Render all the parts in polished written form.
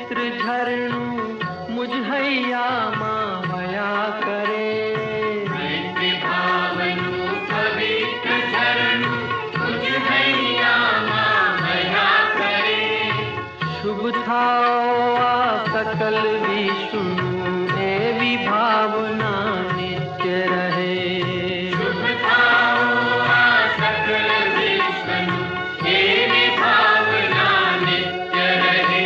पवित्र झरनू मुझ हैया माया करे। मैत्री भावनु पवित्र झरनू मुझ हैया माया करे। शुभ थाओ सकल विष्णु देवी भावना नित्य रहे। शुभ थाओ सकल विष्णु देवी भावना नित्य रहे।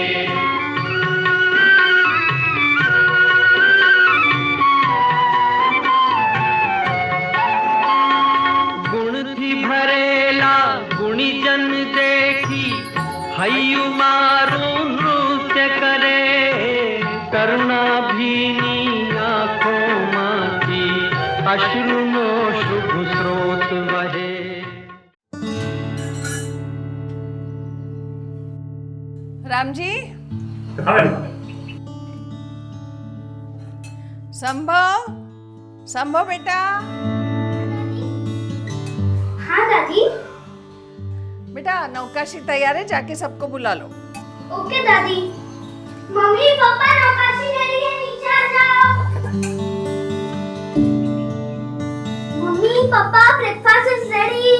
गुण थी भरेला गुणी जन देखी हयु मारू नृत्य करे। करुणा भीनी आंखों माती अश्रुनो शुभ स्रोत बहे। राम जी, संभव, संभव बेटा। हाँ दादी। बेटा नौकाशी तैयार है, जाके सबको बुला लो। ओके दादी। मम्मी पापा नौकाशी रेडी है, नीचे आ जाओ। Mummy papa breakfast is ready.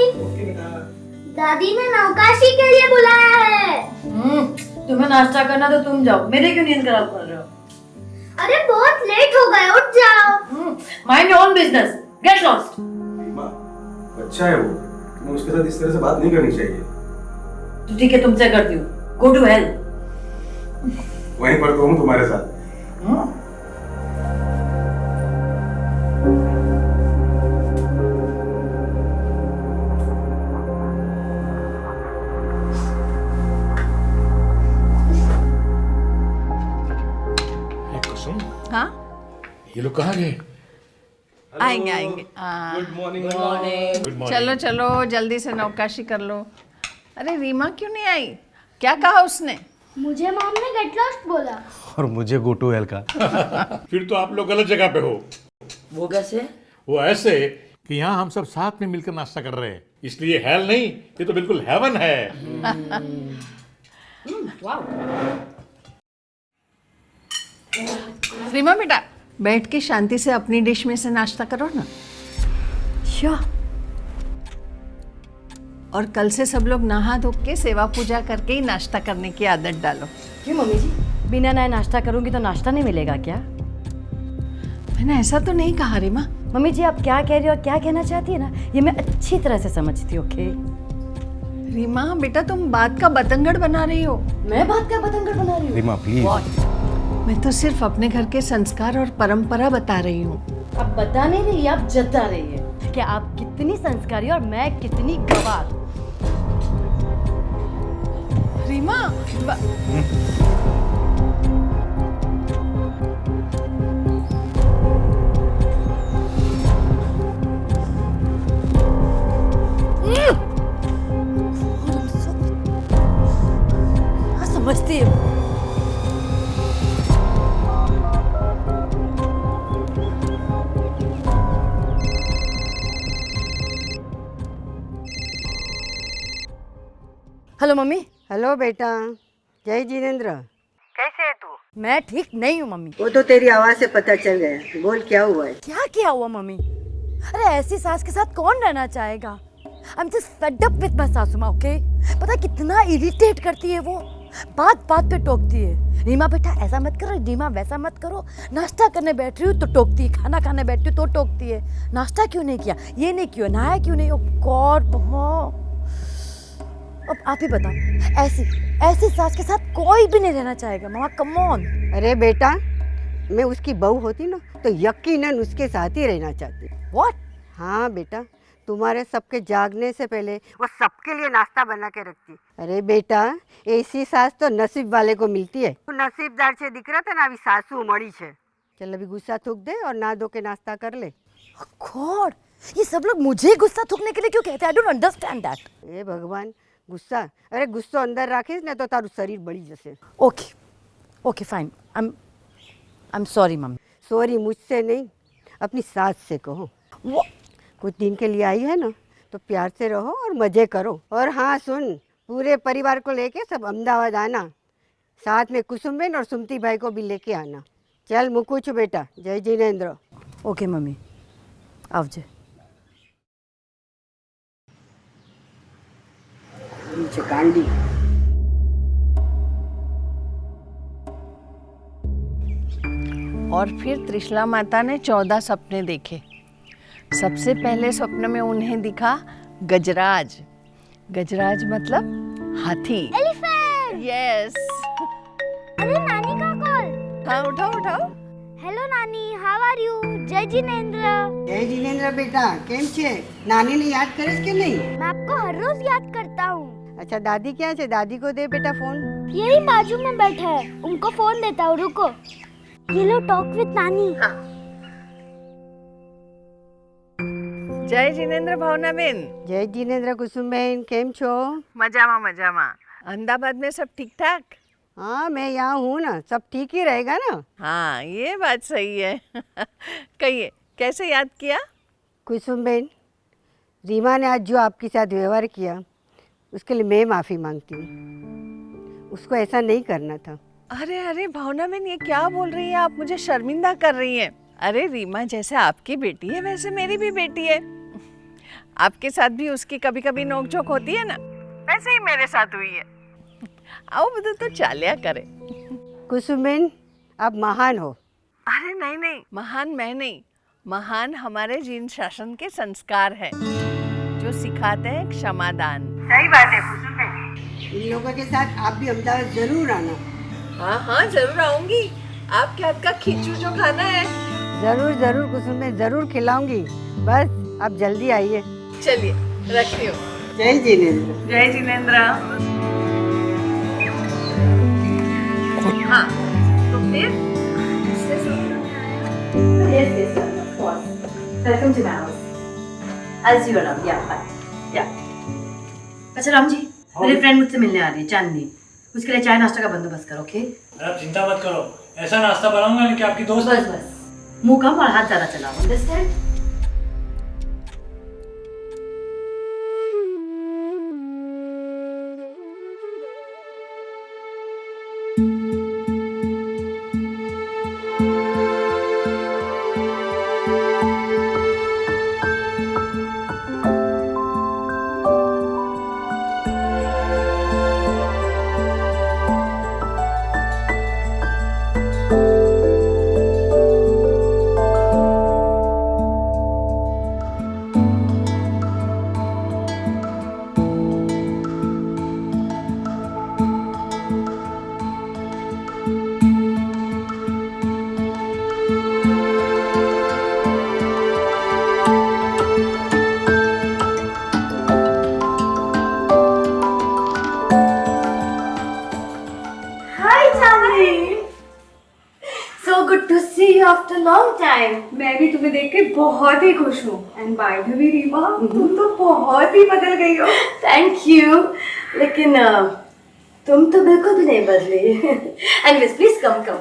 दादी ने नौकाशी के लिए बुलाया है। तुम्हें नाश्ता करना तो तुम जाओ, मेरे क्यों नींद खराब कर रहे हो? अरे बहुत लेट हो गए, उठ जाओ। Mind your own business, get lost. माँ, अच्छा है वो, तुम्हें उसके साथ इस तरह से बात नहीं करनी चाहिए। तो ठीक है, तुमसे करती हूँ। Go to hell. वहीं पर तो हूँ तुम्हारे साथ। हाँ ये लोग कहाँ गए? आएंगे आएंगे। Good morning. Good morning. चलो चलो जल्दी से नौकाशी कर लो। अरे रीमा क्यों नहीं आई? क्या कहा उसने? मुझे मॉम ने गेट लॉस्ट बोला। और मुझे गो टू हेल का। फिर तो आप लोग गलत जगह पे हो। वो कैसे? वो ऐसे कि यहाँ हम सब साथ में मिलकर नाश्ता कर रहे हैं, इसलिए हेल नहीं, ये तो बिल्कुल हेवन है। रीमा बेटा बैठ के शांति से अपनी डिश में से नाश्ता करो ना। श्योर। और कल से सब लोग नहा धो के सेवा पूजा करके ही नाश्ता करने की आदत डालो। क्यों मम्मी जी, बिना नहाए नाश्ता करूंगी तो नाश्ता नहीं मिलेगा क्या? मैंने ऐसा तो नहीं कहा रीमा। मम्मी जी आप क्या कह रही हो और क्या कहना चाहती है ना, ये मैं अच्छी तरह से समझती हूँ। ओके रीमा बेटा तुम बात का बतंगड़ बना रही हो। मैं बात का बतंगड़ बना रही हूँ? रीमा प्लीज। मैं तो सिर्फ अपने घर के संस्कार और परंपरा बता रही हूँ। आप बता नहीं रही, आप जता रही है कि आप कितनी संस्कारी और मैं कितनी गवार। रीमा समझती है। Hello mummy. हेलो बेटा, जय जिनेंद्र। कैसे है तू? मैं ठीक नहीं हूँ मम्मी। वो तो तेरी आवाज से पता चल गया। बोल क्या हुआ है? क्या किया हुआ मम्मी? अरे ऐसी सास के साथ कौन रहना चाहेगा? I am just fed up with my सासू माँ। ओके, पता है कितना इरिटेट करती है वो, बात बात पे टोकती है। रीमा बेटा ऐसा मत करो, रीमा वैसा मत करो। नाश्ता करने बैठ रही हूँ तो टोकती है, खाना खाने बैठ रही हूँ तो टोकती है। नाश्ता क्यों नहीं किया, ये नहीं क्यों, नहाया क्यों नहीं? ओह गॉड मम्मा, अब आप ही बताओ, ऐसी सास के साथ कोई भी नहीं रहना चाहेगा मामा, कम ऑन। अरे बेटा, मैं उसकी बहू होती ना तो यकीनन उसके साथ ही रहना चाहती। व्हाट? हाँ बेटा, तुम्हारे सबके जागने से पहले वो सबके लिए नाश्ता बना के रखती। अरे बेटा, ऐसी सास तो नसीब वाले को मिलती है। तो नसीबदार से दिख रहा था ना, अभी सासू मड़ी छे। चल अभी गुस्सा थूक दे और नहा धो के नाश्ता कर ले। गॉड, ये सब लोग मुझे गुस्सा थूकने के लिए क्यों कहते हैं? I don't understand that. ए भगवान, गुस्सा, अरे गुस्सो अंदर राखीस ने तो तारू शरीर बड़ी जैसे। Okay okay fine, I am sorry mummy. Sorry मुझसे नहीं, अपनी सास से कहो। वो कुछ दिन के लिए आई है ना, तो प्यार से रहो और मजे करो। और हाँ सुन, पूरे परिवार को लेके सब अहमदाबाद आना, साथ में कुसुमबेन और सुमती भाई को भी लेके आना। चल मुकू छु बेटा, जय जिनेन्द्र। Okay mummy, आवजे। नीचे कांडी। और फिर त्रिशला माता ने 14 सपने देखे। सबसे पहले स्वप्न में उन्हें दिखा गजराज। गजराज मतलब हाथी। एलिफेंट। यस। अरे नानी का कॉल। हाँ उठाओ उठाओ। हेलो नानी, हाउ आर यू? जय जिनेन्द्र। जय जिनेन्द्र बेटा, केम छे? नानी ने याद करे कि नहीं? मैं आपको हर रोज याद करता हूँ। अच्छा दादी क्या है? दादी को दे बेटा फोन। यही बाजू में बैठा है, उनको फोन देता हूँ, रुको। ये लो, टॉक विद नानी। जय जिनेन्द्र भावना बेन। जय जिनेन्द्र कुसुमबेन, केम छो? मजामा मजामा। अहमदाबाद में सब ठीक ठाक? हाँ मैं यहाँ हूँ ना, सब ठीक ही रहेगा ना। हाँ ये बात सही है। कहिए कैसे याद किया? कुसुमबेन, रीमा ने आज जो आपके साथ व्यवहार किया उसके लिए मैं माफ़ी मांगती हूँ। उसको ऐसा नहीं करना था। अरे अरे भावना बेन, ये क्या बोल रही हैं आप? मुझे शर्मिंदा कर रही हैं। अरे रीमा जैसे आपकी बेटी है वैसे मेरी भी बेटी है। आपके साथ भी उसकी कभी कभी नोकझोंक होती है ना, वैसे ही मेरे साथ हुई है। आओ बदल तो चालिया करे। कुसुमबेन, आप महान हो। अरे नहीं नहीं, महान मैं नहीं, महान हमारे जीन शासन के संस्कार है जो सिखाते हैं क्षमादान। सही बात है कुसुमबेन। इन लोगों के साथ आप भी अहमदाबाद जरूर आना। हाँ हाँ जरूर आऊंगी। आपके हाथ का खिचू जो खाना है। जरूर जरूर कुसुमबेन, जरूर खिलाऊंगी। बस आप जल्दी आइए। चलिए रखती हूँ। जय जिनेन्द्र। जय जिनेन्द्र। हाँ तो फिर Yes, yes, of course. Welcome to my house. I'll see you around. Yeah, bye. Yeah. अच्छा राम जी, मेरी फ्रेंड मुझसे मिलने आ रही है चांदनी। उसके लिए चाय नाश्ता का बंदोबस्त करो, ओके? आप चिंता मत करो, ऐसा नाश्ता बनाऊंगा कि आपकी दोस्त। बस बस, मुंह कम और हाथ ज्यादा चलाओ, अंडरस्टैंड? After long time. मैं भी तुम्हें देख के बहुत ही खुश हूँ। And by the way Reema, तुम तो बहुत ही बदल गई हो। थैंक यू, लेकिन तुम तो बिल्कुल भी नहीं बदली। Anyways please come come,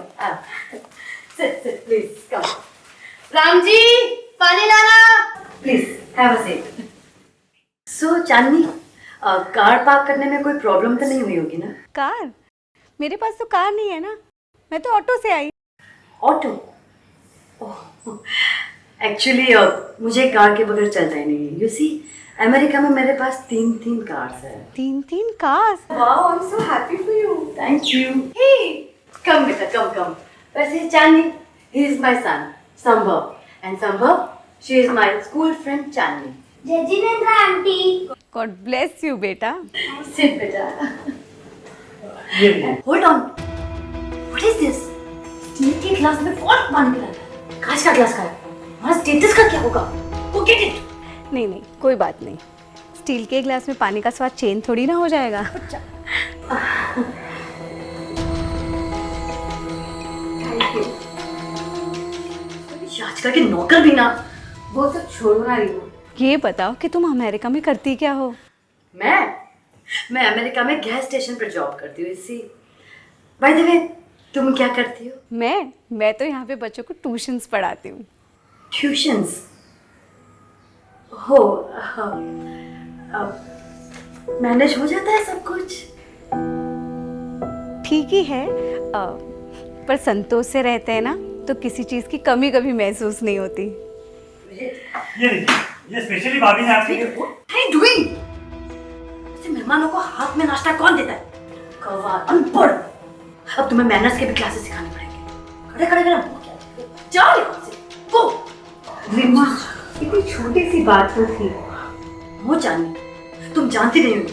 sit sit please come. Ram ji पानी लाना please, have a seat. So Chandni, car park करने में कोई प्रॉब्लम तो नहीं हुई होगी ना? कार? मेरे पास तो कार नहीं है ना, मैं तो ऑटो से आई। ऑटो? एक्चुअली मुझे कार के बगैर चलता ही नहीं है। यू सी, अमेरिका में मेरे पास 3 कार्स है। 3 cars? Wow, I am so happy for you. Thank you. Hey come बेटा, कम कम। वैसे चांदनी, he is my son Sambhav, and Sambhav, she is my school friend Chandni. जय जिनेन्द्र आंटी। गॉड ब्लेस यू बेटा। Sit बेटा। Hold on, what is this? Steel के glass में कौन पानी पिलाता है? कांच का ग्लास का है। हमारा स्टेटस का क्या होगा? Go get it. नहीं नहीं, कोई बात नहीं। स्टील के ग्लास में पानी का स्वाद चेंज थोड़ी ना हो जाएगा। Thank you. आजकल के नौकर भी ना, वो सब छोड़ो ना रही हो। ये बताओ कि तुम अमेरिका में करती क्या हो? मैं अमेरिका में गैस स्टेशन पर जॉब करती हूँ। इसी बाय द वे, तुम क्या करती हो? मैं तो यहाँ पे बच्चों को ट्यूशंस पढ़ाती हूँ। ट्यूशंस? हो, मैनेज हो जाता है सब कुछ? ठीक ही है, पर संतोष से रहते हैं ना तो किसी चीज़ की कमी कभी महसूस नहीं होती। ये देखिए, ये स्पेशली भाभी ने आपके लिए। डूइंग? ऐसे मेहमानों को हाथ में नाश्ता कौन देता है? गवार, अनपढ़। अब तुम्हें मैनर्स के भी क्लासेस सिखाने पड़ेंगे। खड़े खड़े खड़े जाओ यहाँ से, गो। रीमा, इतनी छोटी सी बात तो थी। वो जानी, तुम जानती नहीं हो,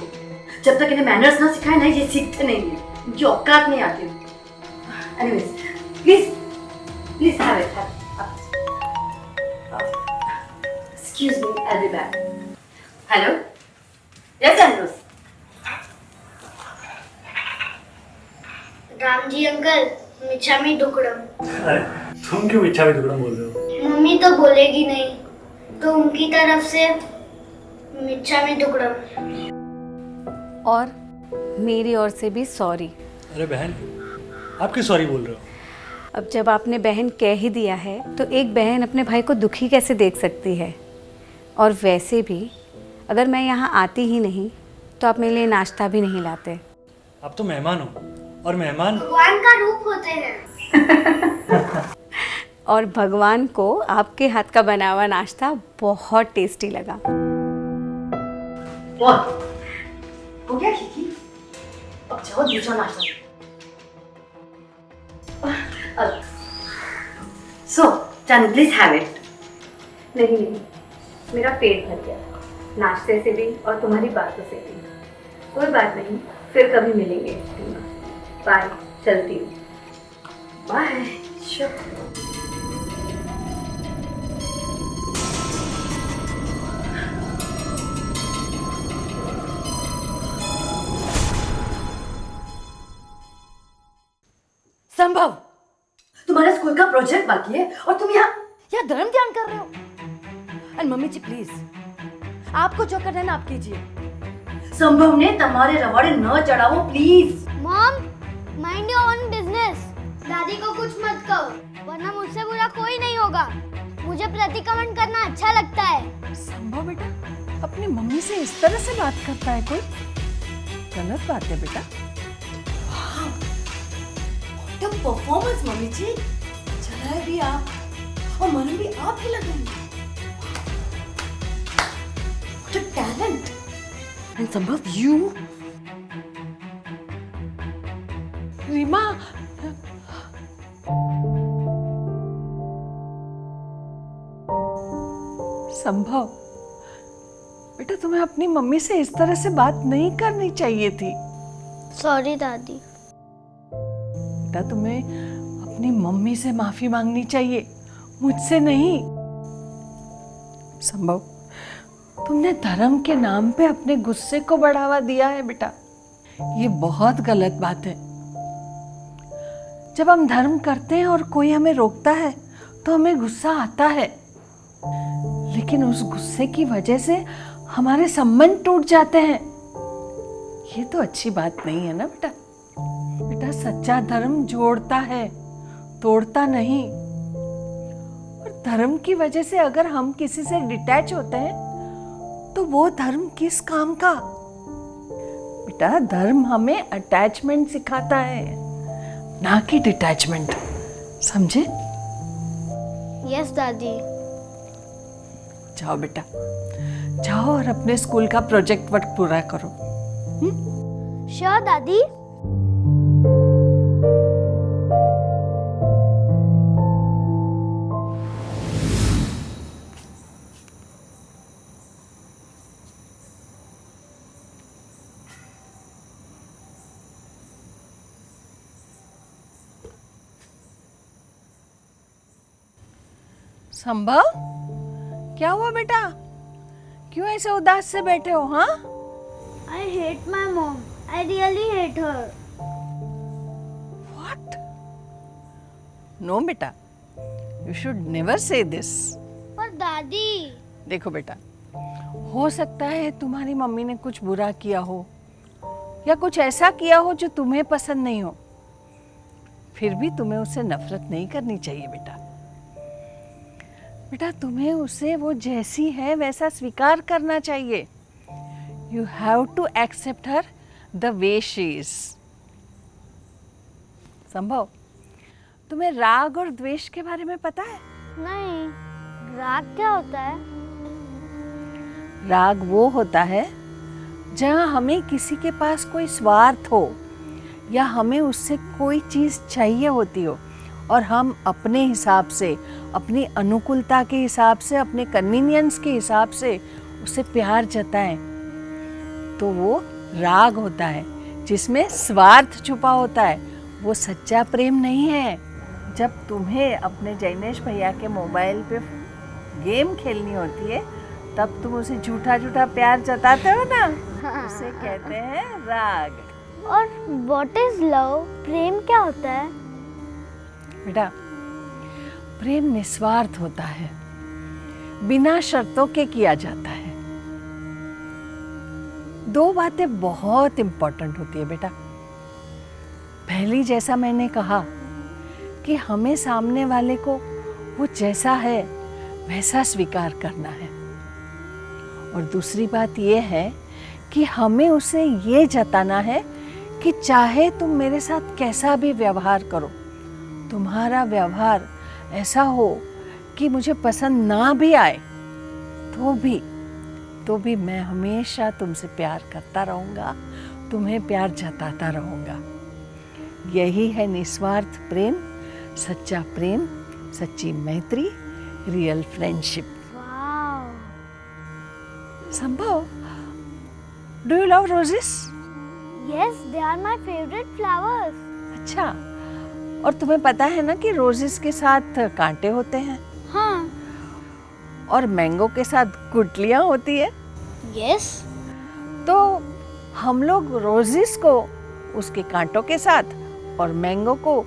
जब तक इन्हें मैनर्स ना सिखाए ना ये सीखते नहीं है, इनकी औकात नहीं आती। Anyways, please have it. Excuse me, I will be back. Hello, yes Andrews. Ram ji uncle, मिच्छामी दुक्कडम। अरे तुम क्यों इच्छा भी दुकड़म बोल रहे हो? मम्मी तो बोलेगी नहीं, तो उनकी तरफ से मिच्छामी दुक्कडम। और मेरी ओर से भी सॉरी। अरे बहन, आप क्यों सॉरी बोल रहे हो? अब जब आपने बहन कह ही दिया है तो एक बहन अपने भाई को दुखी कैसे देख सकती है। और वैसे भी अगर मैं यहाँ आती ही नहीं तो आप मेरे लिए नाश्ता भी नहीं लाते। आप तो मेहमान हो, और मेहमान भगवान का रूप होते हैं। और भगवान को आपके हाथ का बना हुआ नाश्ता बहुत टेस्टी लगा। हो गया खिकी? अब जाओ दूसरा नाश्ता। सो जानी, प्लीज हैव इट। नहीं, मेरा पेट भर गया, नाश्ते से भी और तुम्हारी बातों से भी। कोई बात नहीं, फिर कभी मिलेंगे। बाय, चलती हूँ। बाय। संभव, तुम्हारे स्कूल का प्रोजेक्ट बाकी है और तुम यहाँ धर्म ध्यान कर रहे हो। एंड मम्मी जी प्लीज, आपको जो करना है ना आप कीजिए। संभव ने तुम्हारे रवाड़े न चढ़ाओ please. Mom, mind your own business. दादी को कुछ मत कहो, वरना मुझसे बुरा कोई नहीं होगा। मुझे प्रतिक्रमण करना अच्छा लगता है। संभव बेटा अपनी मम्मी से इस तरह से बात करता है कोई? गलत बात है बेटा। तो परफॉर्मेंस मम्मी जी, चलाए भी आप और मन भी आप ही लगाएंगे। What a talent! And संभव you? रीमा, संभव बेटा तुम्हें अपनी मम्मी से इस तरह से बात नहीं करनी चाहिए थी। सॉरी दादी। बेटा तुम्हें अपनी मम्मी से माफी मांगनी चाहिए, मुझसे नहीं। संभव तुमने धर्म के नाम पे अपने गुस्से को बढ़ावा दिया है बेटा, ये बहुत गलत बात है। जब हम धर्म करते हैं और कोई हमें रोकता है तो हमें गुस्सा आता है, लेकिन उस गुस्से की वजह से हमारे संबंध टूट जाते हैं। ये तो अच्छी बात नहीं है ना बेटा। बेटा सच्चा धर्म जोड़ता है, तोड़ता नहीं। और धर्म की वजह से अगर हम किसी से डिटैच होते हैं तो वो धर्म किस काम का? बेटा धर्म हमें अटैचमेंट सिखाता है, ना कि डिटैचमेंट, समझे? यस दादी। जाओ बेटा, जाओ और अपने स्कूल का प्रोजेक्ट वर्क पूरा करो। श्योर दादी। संभव, क्या हुआ बेटा? क्यों ऐसे उदास से बैठे हो? हाँ, I hate my mom. I really hate her. What? No बेटा, you should never say this. पर दादी। देखो बेटा, हो सकता है तुम्हारी मम्मी ने कुछ बुरा किया हो या कुछ ऐसा किया हो जो तुम्हें पसंद नहीं हो, फिर भी तुम्हें उससे नफरत नहीं करनी चाहिए बेटा। बेटा तुम्हें उसे वो जैसी है वैसा स्वीकार करना चाहिए। You have to accept her the way she is. संभव, तुम्हें राग और द्वेष के बारे में पता है? नहीं, राग क्या होता है? राग वो होता है जहाँ हमें किसी के पास कोई स्वार्थ हो या हमें उससे कोई चीज़ चाहिए होती हो और हम अपने हिसाब से, अपनी अनुकूलता के हिसाब से, अपने कन्वीनियंस के हिसाब से उसे प्यार जताएं, तो वो राग होता है जिसमें स्वार्थ छुपा होता है। वो सच्चा प्रेम नहीं है। जब तुम्हें अपने जैनेश भैया के मोबाइल पे गेम खेलनी होती है तब तुम उसे झूठा झूठा प्यार जताते हो ना, उसे कहते हैं राग। और व्हाट इज लव? प्रेम क्या होता है? बेटा, प्रेम निस्वार्थ होता है, बिना शर्तों के किया जाता है। दो बातें बहुत इंपॉर्टेंट होती है बेटा। पहली, जैसा मैंने कहा कि हमें सामने वाले को वो जैसा है वैसा स्वीकार करना है। और दूसरी बात ये है कि हमें उसे ये जताना है कि चाहे तुम मेरे साथ कैसा भी व्यवहार करो, तुम्हारा व्यवहार ऐसा हो कि मुझे पसंद ना भी आए तो भी मैं हमेशा तुमसे प्यार करता रहूँगा, तुम्हें प्यार जताता रहूँगा। यही है निस्वार्थ प्रेम, सच्चा प्रेम, सच्ची मैत्री, real friendship. Wow. Sambhav, do you love roses? Yes, they are my favourite flowers. अच्छा, और तुम्हें पता है ना कि रोजेस के साथ कांटे होते हैं? हाँ। और मैंगो के साथ गुठलियां होती है। यस। तो हम लोग रोजेस को उसके कांटों के साथ और मैंगो को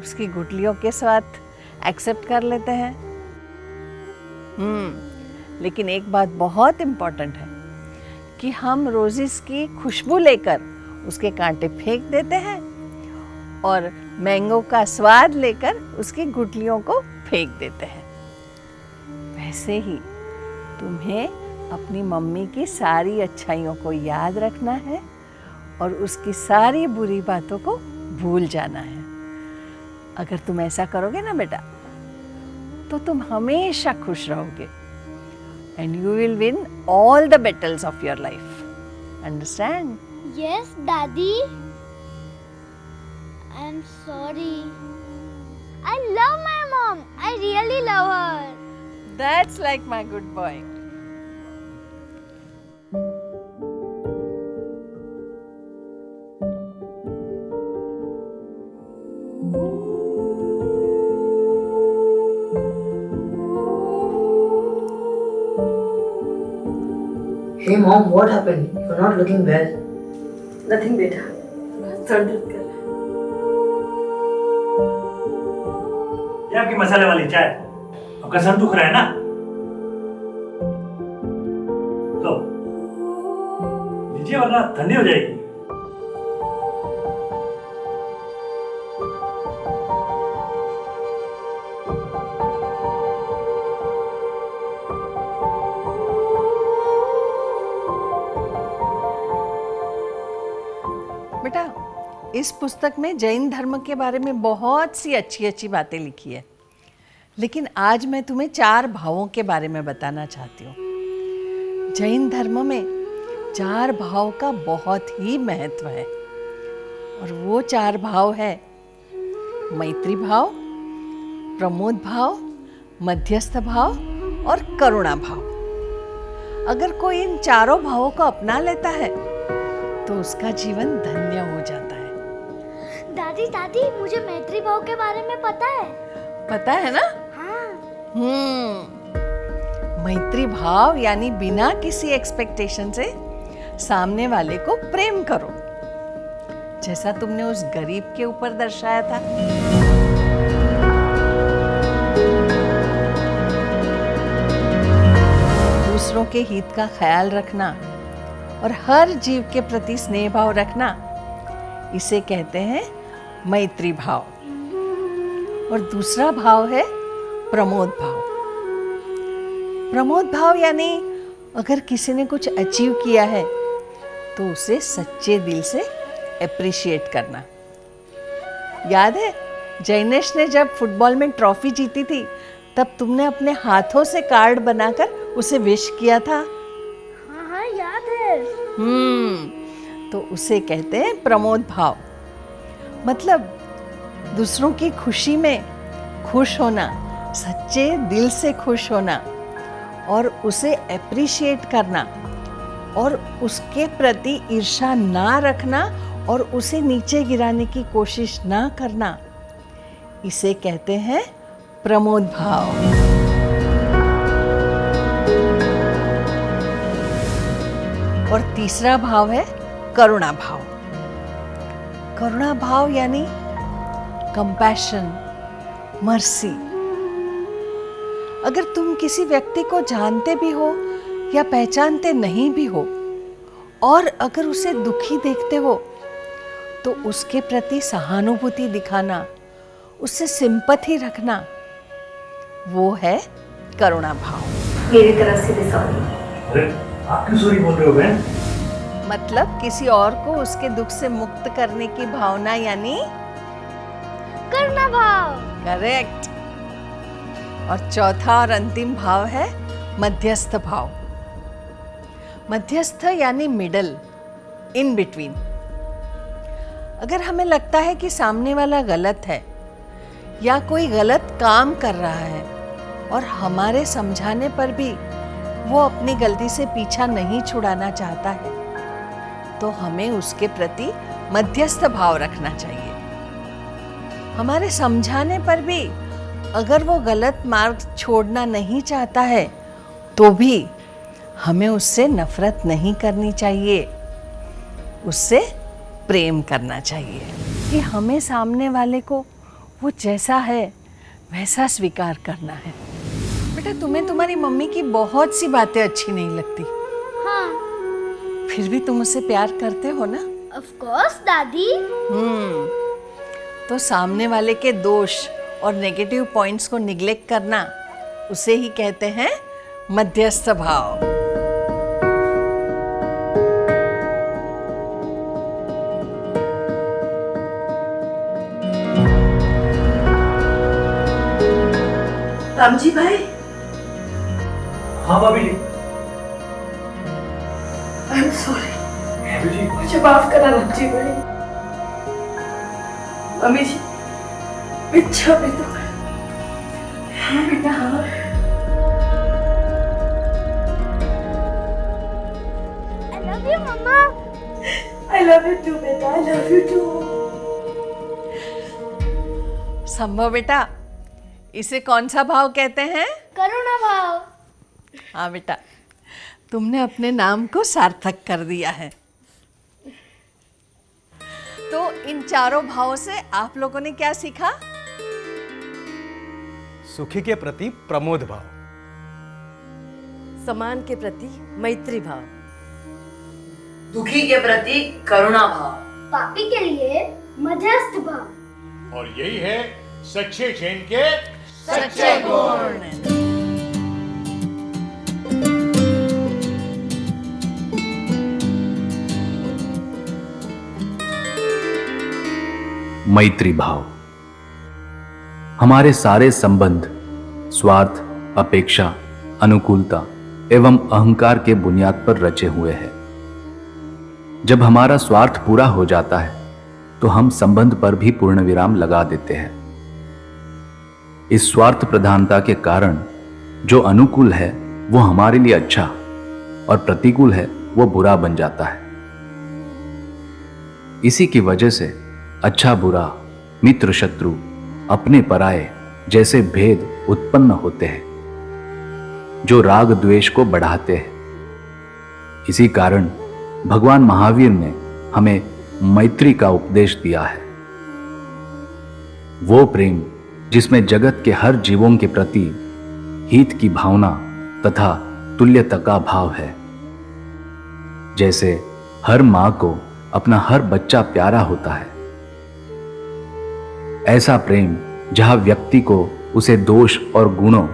उसकी गुठलियों के साथ एक्सेप्ट कर लेते हैं। लेकिन एक बात बहुत इम्पोर्टेंट है कि हम रोजेस की खुशबू लेकर उसके कांटे फेंक देते हैं और मैंगो का स्वाद लेकर उसकी गुठलियों को फेंक देते हैं। वैसे ही तुम्हें अपनी मम्मी की सारी अच्छाइयों को याद रखना है और उसकी सारी बुरी बातों को भूल जाना है। अगर तुम ऐसा करोगे ना बेटा, तो तुम हमेशा खुश रहोगे and you will win all the battles of your life. Understand? Yes, Daddy. I'm sorry. I love my mom. I really love her. That's like my good boy. Hey mom, what happened? You're not looking well. Nothing, बेटा, sir दर्द कर रहा है। ये आपकी मसाले वाली चाय। आपका सर दुख रहा है ना? लो, लीजिए वरना ठंडी हो जाएगी। बेटा, इस पुस्तक में जैन धर्म के बारे में बहुत सी अच्छी अच्छी बातें लिखी है, लेकिन आज मैं तुम्हें 4 भावों के बारे में बताना चाहती हूँ। जैन धर्म में 4 भाव का बहुत ही महत्व है और वो 4 भाव है मैत्री भाव, प्रमोद भाव, मध्यस्थ भाव और करुणा भाव। अगर कोई इन चारों भावों को अपना लेता है तो उसका जीवन धन्य हो जाता है। दादी दादी, मुझे मैत्री भाव के बारे में पता है। पता है ना? हाँ। मैत्री भाव यानी बिना किसी एक्सपेक्टेशन से सामने वाले को प्रेम करो, जैसा तुमने उस गरीब के ऊपर दर्शाया था। दूसरों के हित का ख्याल रखना और हर जीव के प्रति स्नेह भाव रखना, इसे कहते हैं मैत्री भाव। और दूसरा भाव है प्रमोद भाव। प्रमोद भाव यानी अगर किसी ने कुछ अचीव किया है तो उसे सच्चे दिल से एप्रिशिएट करना। याद है जैनेश ने जब फुटबॉल में ट्रॉफी जीती थी तब तुमने अपने हाथों से कार्ड बनाकर उसे विश किया था। हाँ हाँ याद है। तो उसे कहते हैं प्रमोद भाव। मतलब दूसरों की खुशी में खुश होना, सच्चे दिल से खुश होना और उसे एप्रिशिएट करना और उसके प्रति ईर्ष्या ना रखना और उसे नीचे गिराने की कोशिश ना करना, इसे कहते हैं प्रमोद भाव। और तीसरा भाव है करुणा भाव। करुणा भाव यानी कंपैशन, मर्सी। अगर तुम किसी व्यक्ति को जानते भी हो या पहचानते नहीं भी हो और अगर उसे दुखी देखते हो तो उसके प्रति सहानुभूति दिखाना, उससे सिंपैथी रखना, वो है करुणा भाव। मेरी तरफ से भी सॉरी। अरे आप क्यों सॉरी बोल रहे हो बहन? मतलब किसी और को उसके दुख से मुक्त करने की भावना यानी करुणा भाव। करेक्ट। और चौथा और अंतिम भाव है मध्यस्थ भाव। मध्यस्थ यानी मिडल, इन बिटवीन। अगर हमें लगता है कि सामने वाला गलत है या कोई गलत काम कर रहा है और हमारे समझाने पर भी वो अपनी गलती से पीछा नहीं छुड़ाना चाहता है तो हमें उसके प्रति मध्यस्थ भाव रखना चाहिए। हमारे समझाने पर भी अगर वो गलत मार्ग छोड़ना नहीं चाहता है तो भी हमें उससे नफरत नहीं करनी चाहिए, उससे प्रेम करना चाहिए कि हमें सामने वाले को वो जैसा है वैसा स्वीकार करना है। बेटा तुम्हें तुम्हारी मम्मी की बहुत सी बातें अच्छी नहीं लगती, हाँ। फिर भी तुम उससे प्यार करते हो ना? ऑफ कोर्स दादी। तो सामने वाले के दोष और नेगेटिव पॉइंट्स को निग्लेक्ट करना, उसे ही कहते हैं मध्यस्थ भाव। रामजी भाई। हाँ भाभी जी। I am sorry. भाभी जी मुझे माफ करा रामजी भाई। मम्मी जी अच्छा बेटा। हाँ बेटा हाँ। I love you mamma. I love you too बेटा। I love you too। संभव बेटा, इसे कौन सा भाव कहते हैं? करुणा भाव। हाँ बेटा, तुमने अपने नाम को सार्थक कर दिया है। तो इन चारों भावों से आप लोगों ने क्या सीखा? सुखी के प्रति प्रमोद भाव, समान के प्रति मैत्री भाव, दुखी के प्रति करुणा भाव, पापी के लिए मध्यस्थ भाव। और यही है सच्चे जैन के सच्चे गुण। मैत्री भाव। हमारे सारे संबंध स्वार्थ, अपेक्षा, अनुकूलता एवं अहंकार के बुनियाद पर रचे हुए हैं। जब हमारा स्वार्थ पूरा हो जाता है तो हम संबंध पर भी पूर्ण विराम लगा देते हैं। इस स्वार्थ प्रधानता के कारण जो अनुकूल है वो हमारे लिए अच्छा और प्रतिकूल है वो बुरा बन जाता है। इसी की वजह से अच्छा बुरा, मित्र शत्रु, अपने पराये जैसे भेद उत्पन्न होते हैं जो राग द्वेष को बढ़ाते हैं। इसी कारण भगवान महावीर ने हमें मैत्री का उपदेश दिया है। वो प्रेम जिसमें जगत के हर जीवों के प्रति हित की भावना तथा तुल्यता का भाव है। जैसे हर मां को अपना हर बच्चा प्यारा होता है, ऐसा प्रेम जहां व्यक्ति को उसे दोष और गुणों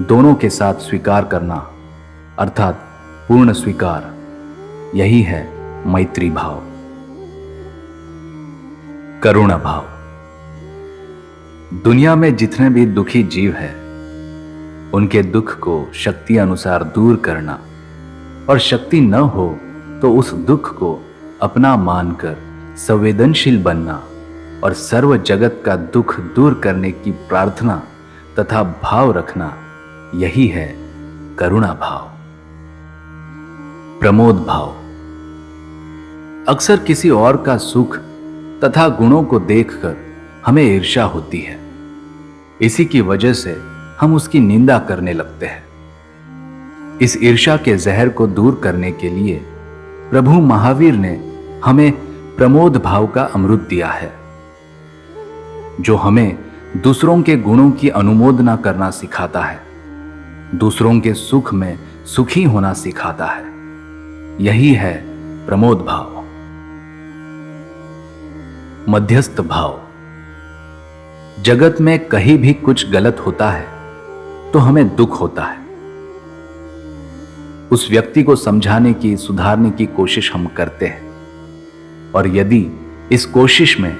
दोनों के साथ स्वीकार करना अर्थात पूर्ण स्वीकार, यही है मैत्री भाव। करुणा भाव। दुनिया में जितने भी दुखी जीव हैं, उनके दुख को शक्ति अनुसार दूर करना और शक्ति न हो तो उस दुख को अपना मानकर संवेदनशील बनना और सर्व जगत का दुख दूर करने की प्रार्थना तथा भाव रखना, यही है करुणा भाव, प्रमोद भाव। अक्सर किसी और का सुख तथा गुणों को देखकर हमें ईर्ष्या होती है। इसी की वजह से हम उसकी निंदा करने लगते हैं। इस ईर्ष्या के जहर को दूर करने के लिए प्रभु महावीर ने हमें प्रमोद भाव का अमृत दिया है, जो हमें दूसरों के गुणों की अनुमोदना करना सिखाता है, दूसरों के सुख में सुखी होना सिखाता है। यही है प्रमोद भाव। मध्यस्थ भाव। जगत में कहीं भी कुछ गलत होता है तो हमें दुख होता है। उस व्यक्ति को समझाने की, सुधारने की कोशिश हम करते हैं, और यदि इस कोशिश में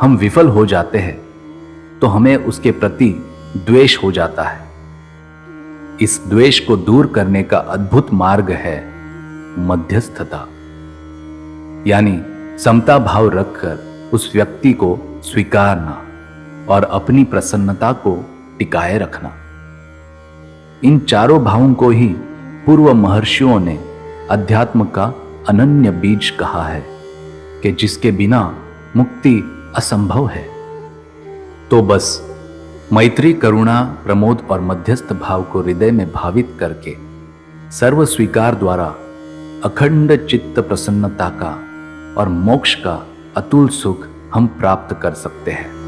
हम विफल हो जाते हैं तो हमें उसके प्रति द्वेष हो जाता है। इस द्वेष को दूर करने का अद्भुत मार्ग है मध्यस्थता, यानी समता भाव रखकर उस व्यक्ति को स्वीकारना और अपनी प्रसन्नता को टिकाए रखना। इन चारों भावों को ही पूर्व महर्षियों ने अध्यात्म का अनन्य बीज कहा है कि जिसके बिना मुक्ति असंभव है। तो बस मैत्री, करुणा, प्रमोद और मध्यस्थ भाव को हृदय में भावित करके सर्व स्वीकार द्वारा अखंड चित्त प्रसन्नता का और मोक्ष का अतुल सुख हम प्राप्त कर सकते हैं।